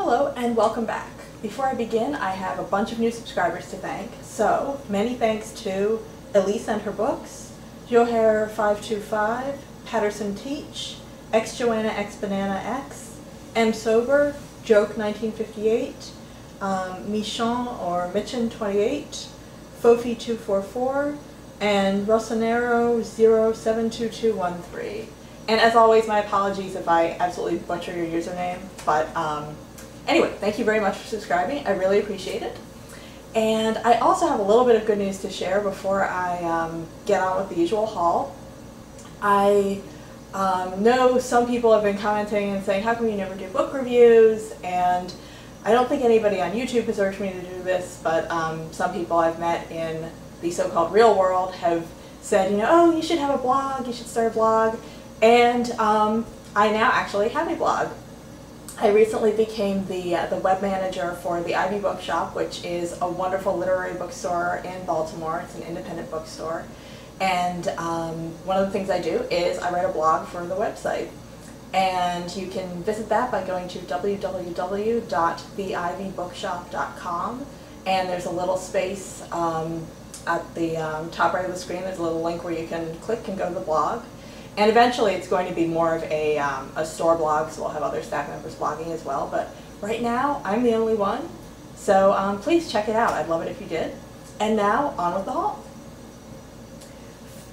Hello and welcome back. Before I begin, I have a bunch of new subscribers to thank. So, many thanks to Elise and her books, Johair525, Patterson Teach, X Joanna X Banana X, M Sober, Joke 1958, Michon or Michin28, Fofi244, and Rossonero 072213. And as always, my apologies if I absolutely butcher your username, but anyway, thank you very much for subscribing. I really appreciate it. And I also have a little bit of good news to share before I get on with the usual haul. I know some people have been commenting and saying, how come you never do book reviews? And I don't think anybody on YouTube has urged me to do this, but some people I've met in the so-called real world have said, oh, you should have a blog, you should start a blog. And I now actually have a blog. I recently became the web manager for the Ivy Bookshop, which is a wonderful literary bookstore in Baltimore. It's an independent bookstore. And one of the things I do is I write a blog for the website. And you can visit that by going to www.theivybookshop.com. And there's a little space at the top right of the screen. There's a little link where you can click and go to the blog. And eventually it's going to be more of a store blog, so we'll have other staff members blogging as well. But right now, I'm the only one. So please check it out. I'd love it if you did. And now, on with the haul.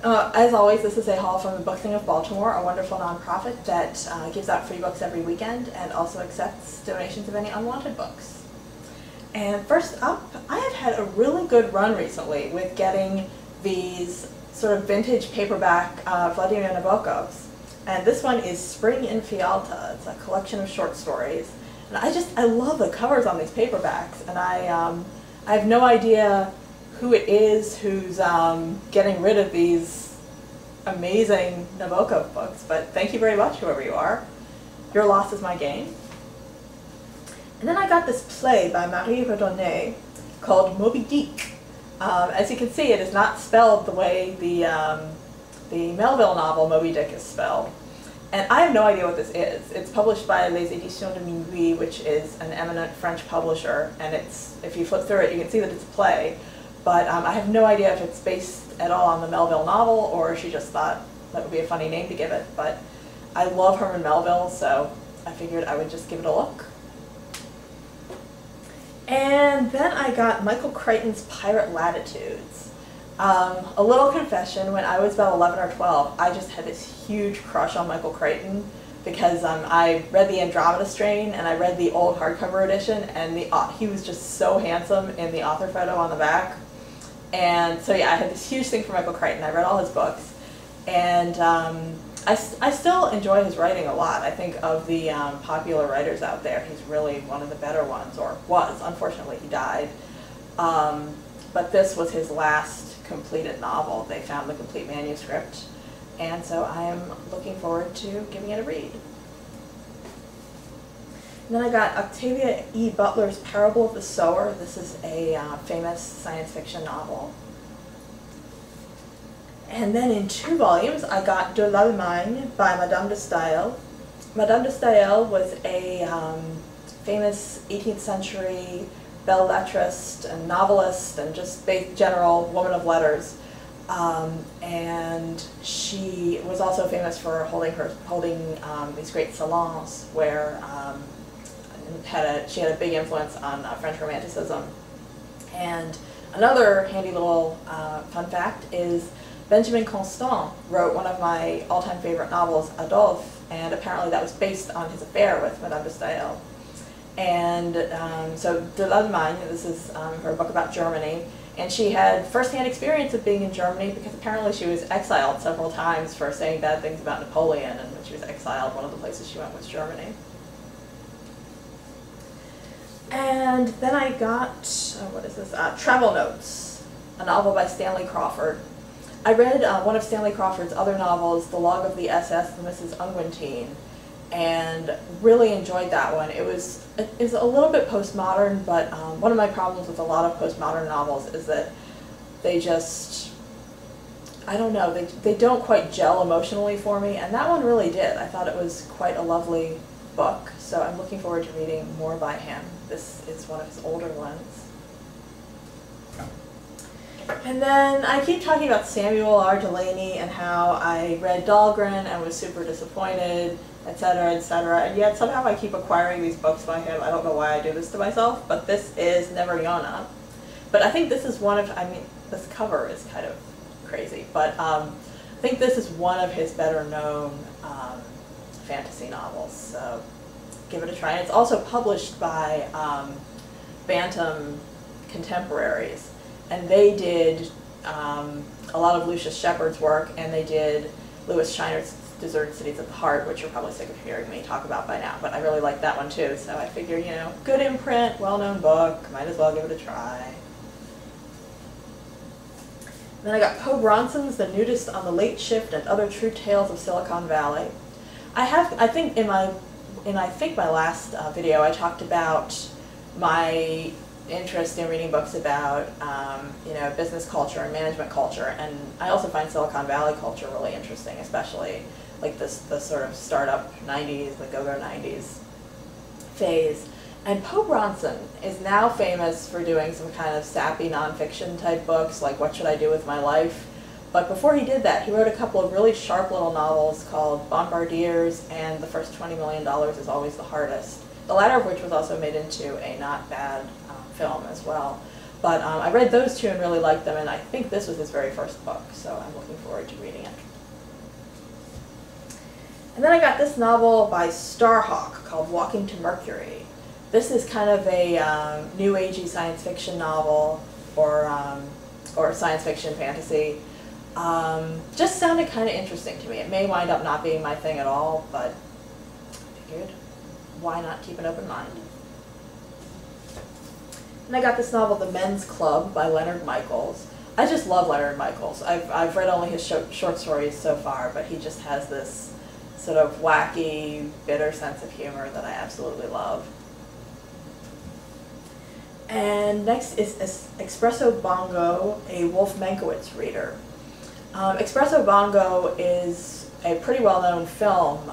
As always, this is a haul from the Book Thing of Baltimore, a wonderful nonprofit that gives out free books every weekend and also accepts donations of any unwanted books. And first up, I have had a really good run recently with getting these sort of vintage paperback Vladimir Nabokovs. And this one is Spring in Fialta. It's a collection of short stories. And I love the covers on these paperbacks. And I have no idea who it is who's getting rid of these amazing Nabokov books. But thank you very much, whoever you are. Your loss is my gain. And then I got this play by Marie Redonnet called Moby Dick. As you can see, it is not spelled the way the Melville novel Moby Dick is spelled. And I have no idea what this is. It's published by Les Éditions de Minuit, which is an eminent French publisher. And if you flip through it, you can see that it's a play. But I have no idea if it's based at all on the Melville novel or she just thought that would be a funny name to give it. But I love Herman Melville, so I figured I would just give it a look. And then I got Michael Crichton's Pirate Latitudes. A little confession, when I was about 11 or 12, I just had this huge crush on Michael Crichton because I read the Andromeda Strain and I read the old hardcover edition, and he was just so handsome in the author photo on the back. And so yeah, I had this huge thing for Michael Crichton. I read all his books, and I still enjoy his writing a lot. I think of the popular writers out there, he's really one of the better ones, or was. Unfortunately, he died. But this was his last completed novel. They found the complete manuscript, and so I am looking forward to giving it a read. And then I got Octavia E. Butler's Parable of the Sower. This is a famous science fiction novel. And then in 2 volumes, I got De l'Allemagne by Madame de Staël. Madame de Staël was a famous 18th century belle lettrist and novelist and just general woman of letters. And she was also famous for holding these great salons where she had a big influence on French Romanticism. And another handy little fun fact is Benjamin Constant wrote one of my all-time favorite novels, Adolphe, and apparently that was based on his affair with Madame de Staël. And so De l'Allemagne, this is her book about Germany, and she had first-hand experience of being in Germany because apparently she was exiled several times for saying bad things about Napoleon, and when she was exiled, one of the places she went was Germany. And then I got, what is this, Travel Notes, a novel by Stanley Crawford. I read one of Stanley Crawford's other novels, The Log of the SS, the Mrs. Unguentine, and really enjoyed that one. It was a little bit postmodern, but one of my problems with a lot of postmodern novels is that they just, I don't know, they don't quite gel emotionally for me, and that one really did. I thought it was quite a lovely book, so I'm looking forward to reading more by him. This is one of his older ones. And then I keep talking about Samuel R. Delany and how I read Dahlgren and was super disappointed, etc., etc., and yet somehow I keep acquiring these books by him. I don't know why I do this to myself, but this is Never Yana. But I think this is one of, I mean, this cover is kind of crazy, but I think this is one of his better known fantasy novels, so give it a try. And it's also published by Bantam Contemporaries, and they did a lot of Lucius Shepard's work, and they did Louis Shiner's Deserted Cities of the Heart, which you're probably sick of hearing me talk about by now, but I really like that one too, so I figured, you know, good imprint, well-known book, might as well give it a try. Then I got Poe Bronson's The Nudist on the Late Shift and Other True Tales of Silicon Valley. I think in my last video I talked about my interest in reading books about you know, business culture and management culture, and I also find Silicon Valley culture really interesting, especially like the sort of startup 90s, the go-go 90s phase. And Poe Bronson is now famous for doing some kind of sappy nonfiction type books like What Should I Do with My Life? But before he did that, he wrote a couple of really sharp little novels called Bombardiers and The First $20 Million is Always the Hardest, the latter of which was also made into a not bad film as well. But I read those two and really liked them, and I think this was his very first book, so I'm looking forward to reading it. And then I got this novel by Starhawk called Walking to Mercury. This is kind of a new agey science fiction novel, or science fiction fantasy. Just sounded kind of interesting to me. It may wind up not being my thing at all, but I figured, why not keep an open mind? And I got this novel, The Men's Club by Leonard Michaels. I just love Leonard Michaels. I've read only his short stories so far, but he just has this sort of wacky, bitter sense of humor that I absolutely love. And next is Espresso Bongo, a Wolf Mankiewicz reader. Espresso Bongo is a pretty well-known film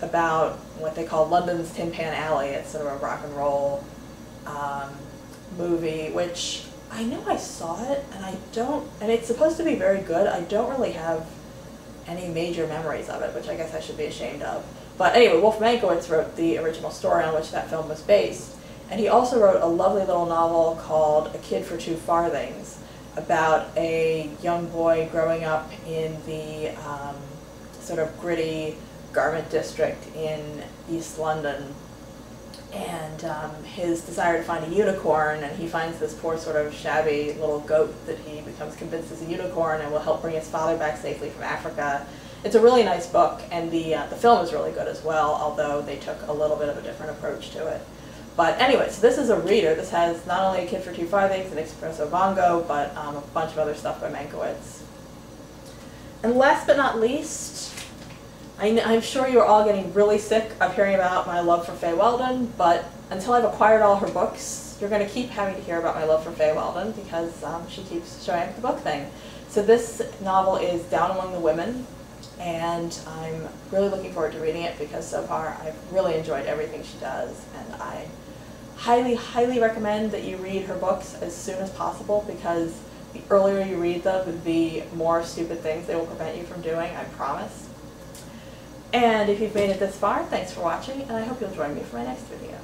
about what they call London's Tin Pan Alley. It's sort of a rock and roll movie, which I know I saw it, and it's supposed to be very good. I don't really have any major memories of it, which I guess I should be ashamed of. But anyway, Wolf Mankiewicz wrote the original story on which that film was based. And he also wrote a lovely little novel called A Kid for Two Farthings, about a young boy growing up in the sort of gritty garment district in East London, and his desire to find a unicorn, and he finds this poor sort of shabby little goat that he becomes convinced is a unicorn and will help bring his father back safely from Africa. It's a really nice book, and the film is really good as well, although they took a little bit of a different approach to it. But anyway, so this is a reader. This has not only A Kid for Two Farthings and Espresso Bongo, but a bunch of other stuff by Mankiewicz. And last but not least, I'm sure you're all getting really sick of hearing about my love for Faye Weldon, but until I've acquired all her books, you're going to keep having to hear about my love for Faye Weldon because she keeps showing up the book thing. So this novel is Down Among the Women, and I'm really looking forward to reading it because so far I've really enjoyed everything she does, and I highly, highly recommend that you read her books as soon as possible because the earlier you read them, the more stupid things they will prevent you from doing, I promise. And if you've made it this far, thanks for watching, and I hope you'll join me for my next video.